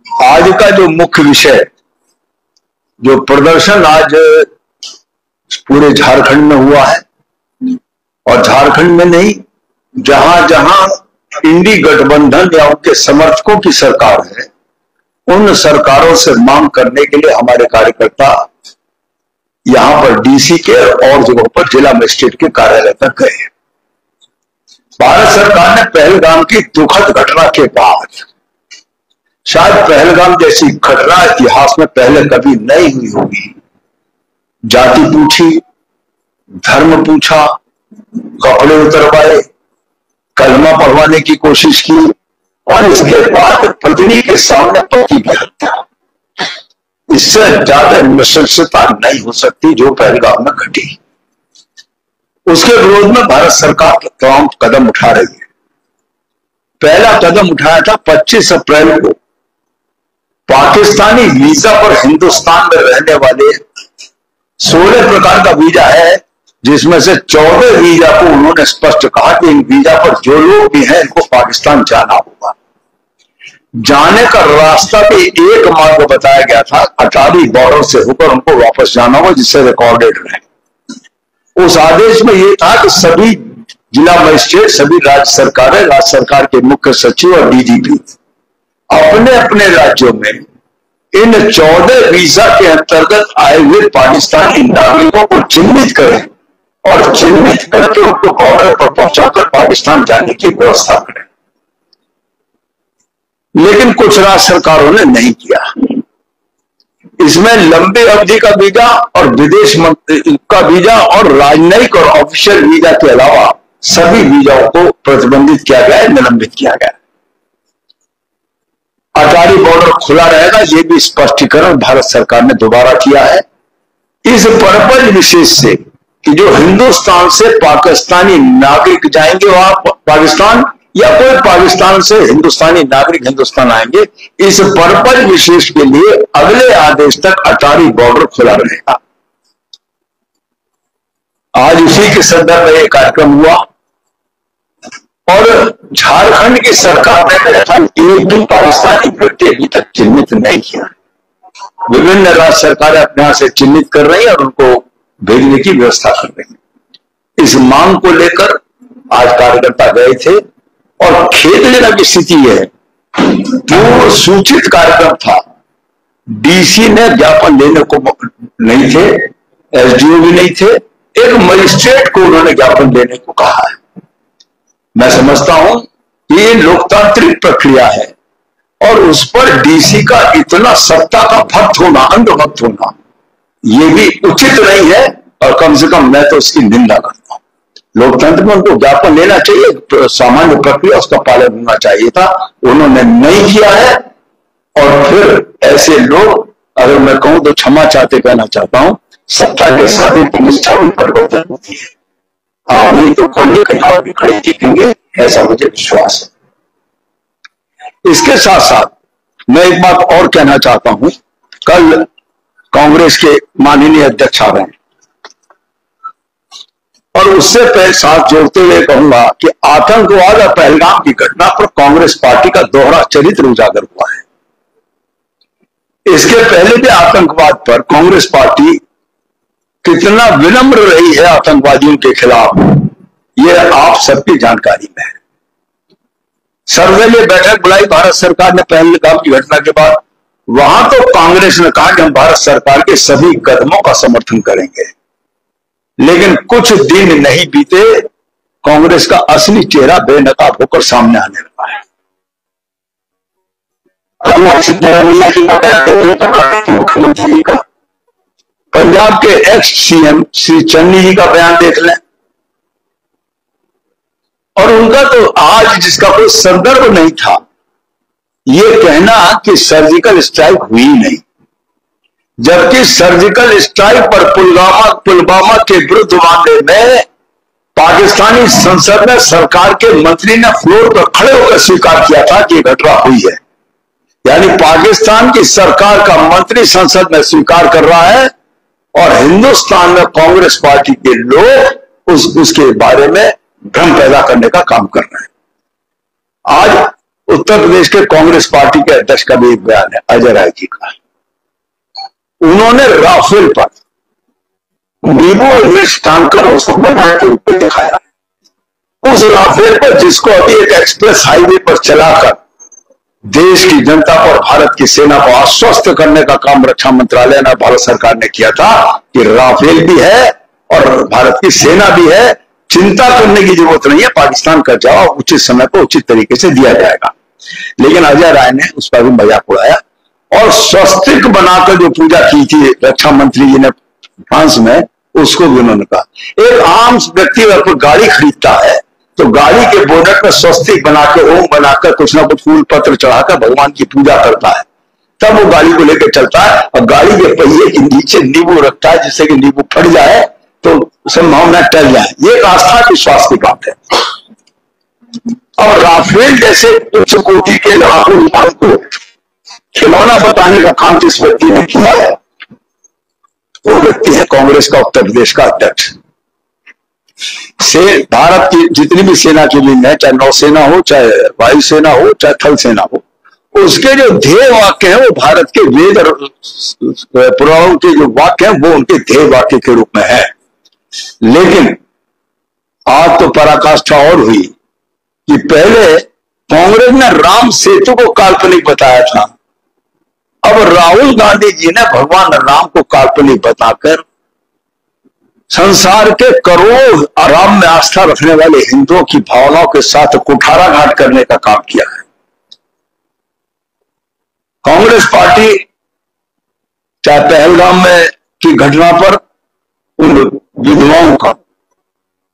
आज का जो मुख्य विषय, जो प्रदर्शन आज पूरे झारखंड में हुआ है, और झारखंड में नहीं, जहां जहां इंडी गठबंधन या उनके समर्थकों की सरकार है, उन सरकारों से मांग करने के लिए हमारे कार्यकर्ता यहां पर डीसी के और जगहों पर जिला मजिस्ट्रेट के कार्यालय तक गए। भारत सरकार ने पहलगाम की दुखद घटना के बाद, शायद पहलगाम जैसी घटना इतिहास में पहले कभी नहीं हुई होगी, जाति पूछी, धर्म पूछा, कपड़े उतरवाए, कलमा पढ़वाने की कोशिश की, और इसके बाद पत्नी के सामने पति की हत्या। इससे ज्यादा नृशंसता नहीं हो सकती जो पहलगाम में घटी। उसके विरोध में भारत सरकार तमाम कदम उठा रही है। पहला कदम उठाया था 25 अप्रैल को पाकिस्तानी वीजा पर हिंदुस्तान में रहने वाले 16 प्रकार का वीजा है, जिसमें से 14 वीजा को उन्होंने स्पष्ट कहा कि इन वीजा पर जो लोग भी हैं इनको पाकिस्तान जाना होगा। जाने का रास्ता भी एक मार्ग बताया गया था, अटारी बॉर्डर से होकर उनको वापस जाना होगा, जिससे रिकॉर्डेड रहे। उस आदेश में यह था कि सभी जिला मजिस्ट्रेट, सभी राज्य सरकारें, राज्य सरकार के मुख्य सचिव और डीजीपी अपने अपने राज्यों में इन 14 वीजा के अंतर्गत आए हुए पाकिस्तानी नागरिकों को चिन्हित करें और चिन्हित करके उनको बॉर्डर पर पहुंचाकर पाकिस्तान जाने की व्यवस्था करें। लेकिन कुछ राज्य सरकारों ने नहीं किया। इसमें लंबी अवधि का वीजा और विदेश का वीजा और राजनयिक और ऑफिशियल वीजा के अलावा सभी वीजाओं को प्रतिबंधित किया गया है, निलंबित किया गया है। अटारी बॉर्डर खुला रहेगा, यह भी स्पष्टीकरण भारत सरकार ने दोबारा किया है, इस पर्पज विशेष से कि जो हिंदुस्तान से पाकिस्तानी नागरिक जाएंगे वहां पाकिस्तान, या कोई पाकिस्तान से हिंदुस्तानी नागरिक हिंदुस्तान आएंगे, इस पर्पज विशेष के लिए अगले आदेश तक अटारी बॉर्डर खुला रहेगा। आज उसी के संदर्भ में एक कार्यक्रम हुआ और झारखंड की सरकार ने एक भी पाकिस्तानी व्यक्ति अभी तक चिन्हित नहीं किया। विभिन्न राज्य सरकारें अपने यहां से चिन्हित कर रही हैं और उनको भेजने की व्यवस्था कर रही हैं। इस मांग को लेकर आज कार्यकर्ता गए थे और खेदजनक स्थिति है, पूर्व सूचित कार्यक्रम था, डीसी ने ज्ञापन देने को नहीं थे, एसडीओ भी नहीं थे, एक मजिस्ट्रेट को उन्होंने ज्ञापन देने को कहा है। मैं समझता हूं कि ये लोकतांत्रिक प्रक्रिया है और उस पर डीसी का इतना सत्ता का भक्त होना, अंधभक्त होना, ये भी उचित नहीं है, और कम से कम मैं तो उसकी निंदा करता हूं। लोकतंत्र में उनको ज्ञापन लेना चाहिए, सामान्य प्रक्रिया उसका पालन होना चाहिए था, उन्होंने नहीं किया है। और फिर ऐसे लोग, अगर मैं कहूं तो क्षमा चाहते कहना चाहता हूं, सत्ता के साथ निष्ठा उन परिवर्तन होती है, आप नहीं तो कोई कहीं और भी खड़े दिखेंगे, ऐसा मुझे विश्वास है। इसके साथ साथ मैं एक बात और कहना चाहता हूं, कल कांग्रेस के माननीय अध्यक्ष आ रहे हैं और उससे पहले साथ जोड़ते हुए कहूंगा कि आतंकवाद और पहलगाम की घटना पर कांग्रेस पार्टी का दोहरा चरित्र उजागर हुआ है। इसके पहले भी आतंकवाद पर कांग्रेस पार्टी कितना विनम्र रही है आतंकवादियों के खिलाफ, यह आप सबकी जानकारी में है। सर्वदलीय बैठक बुलाई भारत सरकार ने पहलगाम की घटना के बाद, वहां तो कांग्रेस ने कहा कि हम भारत सरकार के सभी कदमों का समर्थन करेंगे, लेकिन कुछ दिन नहीं बीते कांग्रेस का असली चेहरा बेनकाब होकर सामने आने लगा है। मुख्यमंत्री का, पंजाब के एक्स सीएम श्री चन्नी जी का बयान देख लें, और उनका तो आज जिसका कोई संदर्भ नहीं था, यह कहना कि सर्जिकल स्ट्राइक हुई नहीं, जबकि सर्जिकल स्ट्राइक पर पुलवामा के विरुद्ध मामले में पाकिस्तानी संसद में सरकार के मंत्री ने फ्लोर पर खड़े होकर स्वीकार किया था कि घटना हुई है। यानी पाकिस्तान की सरकार का मंत्री संसद में स्वीकार कर रहा है और हिंदुस्तान में कांग्रेस पार्टी के लोग उसके बारे में भ्रम पैदा करने का काम कर रहे हैं। आज उत्तर प्रदेश के कांग्रेस पार्टी के अध्यक्ष का भी एक बयान है, अजय राय जी का। उन्होंने राफेल पर नींबू और मिर्च डालकर उसको बना के ऊपर दिखाया। उस राफेल पर, जिसको अभी एक एक्सप्रेस हाईवे पर चलाकर देश की जनता और भारत की सेना को आश्वस्त करने का काम रक्षा मंत्रालय ने, भारत सरकार ने किया था कि राफेल भी है और भारत की सेना भी है, चिंता करने की जरूरत नहीं है, पाकिस्तान का जवाब उचित समय पर उचित तरीके से दिया जाएगा। लेकिन अजय राय ने उसका भी मजाक उड़ाया और स्वस्तिक बनाकर जो पूजा की थी रक्षा मंत्री जी ने फ्रांस में, उसको भी उन्होंने कहा। एक आम व्यक्ति अगर कोई गाड़ी खरीदता है तो गाड़ी के बोनट में स्वस्तिक बनाकर, ओम बनाकर, कुछ ना कुछ फूल पत्र चढ़ाकर भगवान की पूजा करता है, तब वो गाड़ी को लेकर चलता है। और गाड़ी के पहिए के नीचे नींबू रखता है, जिससे कि नींबू फट जाए तो संभावना टल जाए। ये एक आस्था विश्वास की बात है। और राफेल जैसे उच्च कोटि के लाखों को खिलौना बताने का काम जिस व्यक्ति ने किया है, वो व्यक्ति है कांग्रेस का उत्तर प्रदेश का अध्यक्ष। से भारत की जितनी भी सेना की विंग है, चाहे नौसेना हो, चाहे वायुसेना हो, चाहे थल सेना हो, उसके जो ध्येय वाक्य हैं वो भारत के वेद और पुराणों के जो वाक्य हैं वो उनके ध्येय वाक्य के रूप में है। लेकिन आज तो पराकाष्ठा और हुई कि पहले कांग्रेस ने राम सेतु को काल्पनिक बताया था, अब राहुल गांधी जी ने भगवान राम को काल्पनिक बताकर संसार के करोड़ों राम में आस्था रखने वाले हिंदुओं की भावनाओं के साथ कुठाराघात करने का काम किया है। कांग्रेस पार्टी चाहे पहलगाम में की घटना पर उन विधवाओं का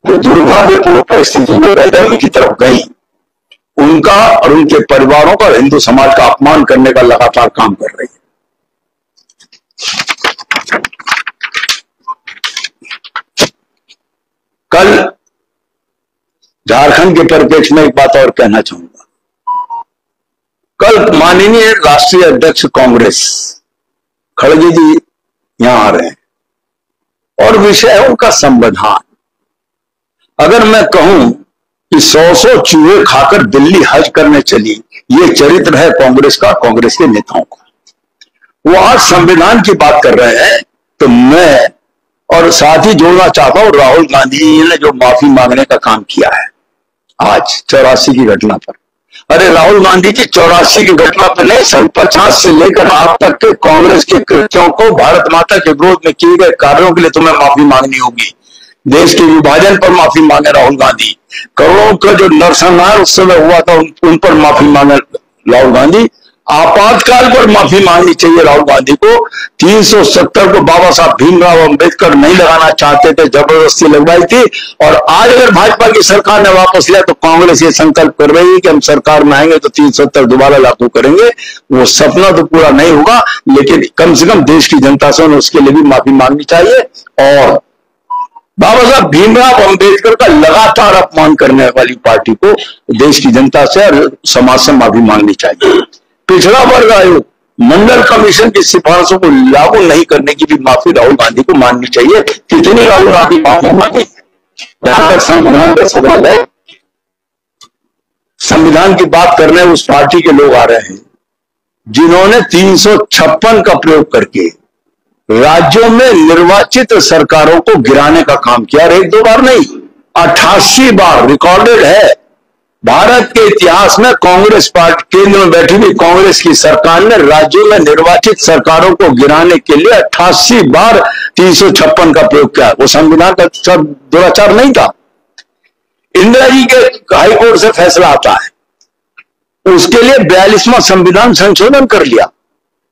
जो दुर्भाग्यपूर्ण परिस्थिति में रहने की तरफ गई, उनका और उनके परिवारों का, हिंदू समाज का अपमान करने का लगातार काम कर रही है। कल झारखंड के परिप्रेक्ष्य में एक बात और कहना चाहूंगा। कल माननीय राष्ट्रीय अध्यक्ष कांग्रेस खड़गे जी यहां आ रहे हैं और विषय है उनका संविधान। अगर मैं कहूं कि 100 चूहे खाकर दिल्ली हज करने चली, ये चरित्र है कांग्रेस का, कांग्रेस के नेताओं का। वो आज संविधान की बात कर रहे हैं, तो मैं और साथ ही जोड़ना चाहता हूं राहुल गांधी ने जो माफी मांगने का काम किया है आज 84 की घटना पर। अरे राहुल गांधी जी 84 की घटना पर नहीं, 50 से लेकर आज तक के कांग्रेस के कृत्यों को, भारत माता के विरोध में किए गए कार्यों के लिए तुम्हें माफी मांगनी होगी। देश के विभाजन पर माफी मांगे राहुल गांधी, करोड़ों का जो नरसंहार उस समय हुआ था उन पर माफी मांगे राहुल गांधी, आपातकाल पर माफी मांगनी चाहिए राहुल गांधी को। 370 को बाबा साहब भीमराव अंबेडकर नहीं लगाना चाहते थे, जबरदस्ती लगवाई थी। और आज अगर भाजपा की सरकार ने वापस लिया तो कांग्रेस ये संकल्प कर रही है कि हम सरकार में आएंगे तो 370 दोबारा लागू करेंगे। वो सपना तो पूरा नहीं होगा, लेकिन कम से कम देश की जनता से उसके लिए भी माफी मांगनी चाहिए। और बाबा साहब भीमराव अंबेडकर का लगातार अपमान करने वाली पार्टी को देश की जनता से और समाज से माफी मांगनी चाहिए। पिछड़ा वर्ग आयोग, मंडल कमीशन की सिफारिशों को लागू नहीं करने की भी माफी राहुल गांधी को माननी चाहिए। कितनी राहुल गांधी माफी मांगी? जहां तक संविधान का सवाल है, संविधान की बात करने उस पार्टी के लोग आ रहे हैं जिन्होंने 356 का प्रयोग करके राज्यों में निर्वाचित सरकारों को गिराने का काम किया। और एक दो बार नहीं, 88 बार रिकॉर्डेड है। भारत के इतिहास में कांग्रेस पार्टी, केंद्र में बैठी हुई कांग्रेस की सरकार ने राज्यों में निर्वाचित सरकारों को गिराने के लिए 88 बार 356 का प्रयोग किया। वो संविधान का दुराचार नहीं था। इंदिरा जी के हाईकोर्ट से फैसला आता है, उसके लिए 42वां संविधान संशोधन कर लिया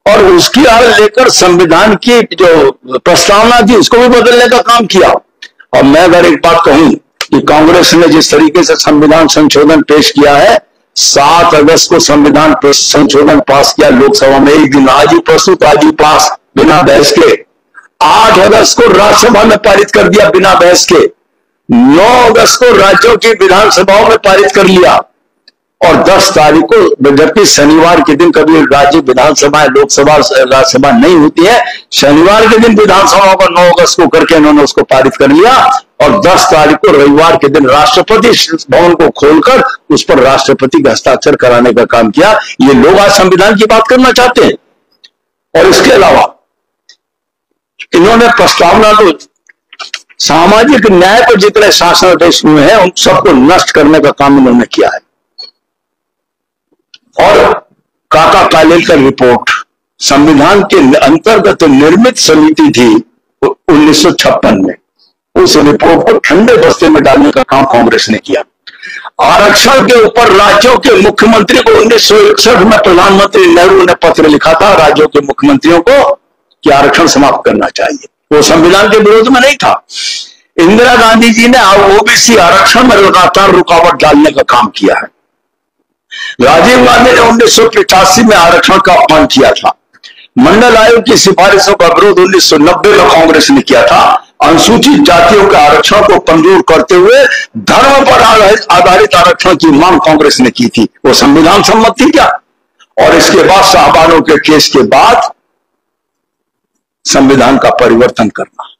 और उसकी आड़ लेकर संविधान की जो प्रस्तावना थी उसको भी बदलने का काम किया। और मैं अगर एक बात कहूं कि कांग्रेस ने जिस तरीके से संविधान संशोधन पेश किया है, 7 अगस्त को संविधान संशोधन पास किया लोकसभा में, एक दिन आज ही प्रस्तुत, आज ही पास बिना बहस के। 8 अगस्त को राज्यसभा में पारित कर दिया बिना बहस के। 9 अगस्त को राज्यों की विधानसभाओं में पारित कर लिया। और 10 तारीख को, जबकि शनिवार के दिन कभी राज्य विधानसभा लोकसभा राज्यसभा नहीं होती है, शनिवार के दिन विधानसभा को 9 अगस्त को करके इन्होंने उसको पारित कर लिया और 10 तारीख को रविवार के दिन राष्ट्रपति भवन को खोलकर उस पर राष्ट्रपति का हस्ताक्षर कराने का काम किया। ये लोग आज संविधान की बात करना चाहते हैं। और इसके अलावा इन्होंने प्रस्तावना तो सामाजिक न्याय पर जितने शासनादेश हुए हैं उन सबको नष्ट करने का काम इन्होंने किया है। और काका कालेलकर रिपोर्ट संविधान के अंतर्गत निर्मित समिति थी 1956 में, उस रिपोर्ट को ठंडे बस्ते में डालने का काम कांग्रेस ने किया। आरक्षण के ऊपर राज्यों के मुख्यमंत्री को 1961 में प्रधानमंत्री नेहरू ने पत्र लिखा था राज्यों के मुख्यमंत्रियों को कि आरक्षण समाप्त करना चाहिए। वो संविधान के विरोध में नहीं था। इंदिरा गांधी जी ने ओबीसी आरक्षण में लगातार रुकावट डालने का काम किया है। राजीव गांधी ने 1985 में आरक्षण का अपमान किया था। मंडल आयोग की सिफारिशों का विरोध 1990 में कांग्रेस ने किया था। अनुसूचित जातियों के आरक्षण को कमजोर करते हुए धर्म पर आधारित आरक्षण की मांग कांग्रेस ने की थी। वो संविधान सम्मत थी क्या? और इसके बाद साहबानों के केस के बाद संविधान का परिवर्तन करना।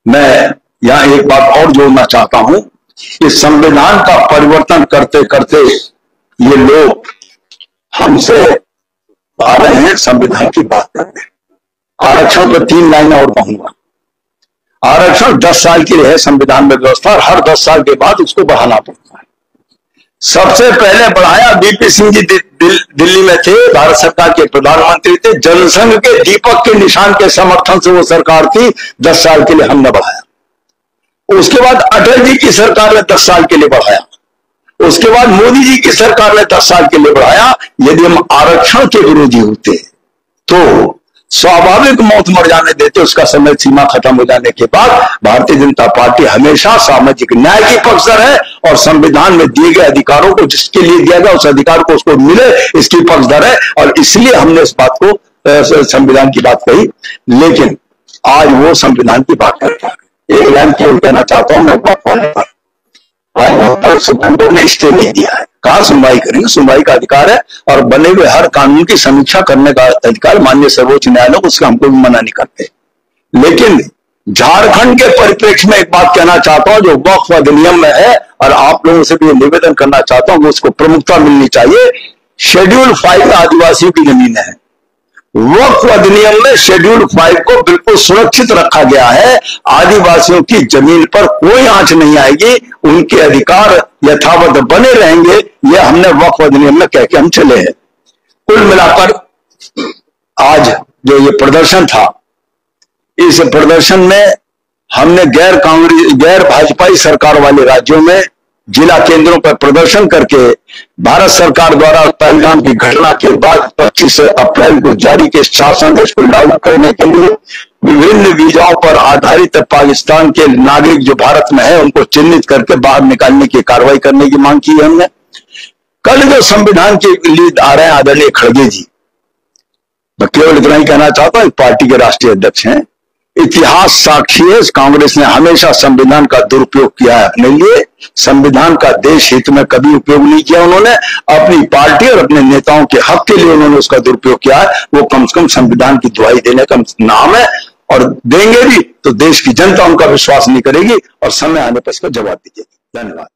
मैं यहां एक बात और जोड़ना चाहता हूं कि संविधान का परिवर्तन करते करते ये लोग हमसे आ रहे हैं संविधान की बात करने। आरक्षण पर 3 लाइनें और कहूंगा। आरक्षण 10 साल के लिए है संविधान में व्यवस्था और हर 10 साल के बाद उसको बढ़ाना पड़ता है। सबसे पहले बढ़ाया बीपी सिंह जी दिल्ली में थे, भारत सरकार के प्रधानमंत्री थे, जनसंघ के दीपक के निशान के समर्थन से वो सरकार थी। 10 साल के लिए हमने बढ़ाया। उसके बाद अटल जी की सरकार ने 10 साल के लिए बढ़ाया। उसके बाद मोदी जी की सरकार ने 10 साल के लिए बढ़ाया। यदि हम आरक्षण के विरोधी होते तो स्वाभाविक मौत मर जाने देते, उसका समय सीमा खत्म हो जाने के बाद भारतीय जनता पार्टी हमेशा सामाजिक न्याय की पक्षधर है और संविधान में दिए गए अधिकारों को जिसके लिए दिया गया उस अधिकार को उसको मिले इसकी पक्षधर है। और इसलिए हमने इस बात को संविधान की बात कही। लेकिन आज वो संविधान की बात करता है। एक लाइन केवल कहना चाहता हूं मैं, सुप्रीम कोर्ट ने स्टे नहीं दिया है। कहां सुनवाई करेंगे? सुनवाई का अधिकार है और बने हुए हर कानून की समीक्षा करने का अधिकार माननीय सर्वोच्च न्यायालय को, उसका हमको भी मना नहीं करते। लेकिन झारखंड के परिप्रेक्ष्य में एक बात कहना चाहता हूं जो वक्फ अधिनियम में है और आप लोगों से भी निवेदन करना चाहता हूं कि उसको प्रमुखता मिलनी चाहिए। शेड्यूल 5 आदिवासियों की जमीन है। वक्फ अधिनियम में शेड्यूल 5 को बिल्कुल सुरक्षित रखा गया है। आदिवासियों की जमीन पर कोई आंच नहीं आएगी, उनके अधिकार यथावत बने रहेंगे। यह हमने वक्फ अधिनियम में कह के हम चले हैं। कुल मिलाकर आज जो ये प्रदर्शन था, इस प्रदर्शन में हमने गैर भाजपाई सरकार वाले राज्यों में जिला केंद्रों पर प्रदर्शन करके भारत सरकार द्वारा पहलगाम की घटना के बाद 25 अप्रैल को जारी के शासनादेश को लागू करने के लिए विभिन्न वीजाओं पर आधारित पाकिस्तान के नागरिक जो भारत में है उनको चिन्हित करके बाहर निकालने की कार्रवाई करने की मांग की है हमने। कल जो संविधान के लीड आ रहे हैं आदरणीय खड़गे जी, मैं केवल इतना ही कहना चाहता हूं, पार्टी के राष्ट्रीय अध्यक्ष हैं। इतिहास साक्षी है, कांग्रेस ने हमेशा संविधान का दुरुपयोग किया है अपने लिए। संविधान का देश हित में कभी उपयोग नहीं किया उन्होंने। अपनी पार्टी और अपने नेताओं के हक के लिए उन्होंने उसका दुरुपयोग किया है। वो कम से कम संविधान की दुहाई देने का नाम है और देंगे भी तो देश की जनता उनका विश्वास नहीं करेगी और समय आने पर इसका जवाब दीजिएगी। धन्यवाद।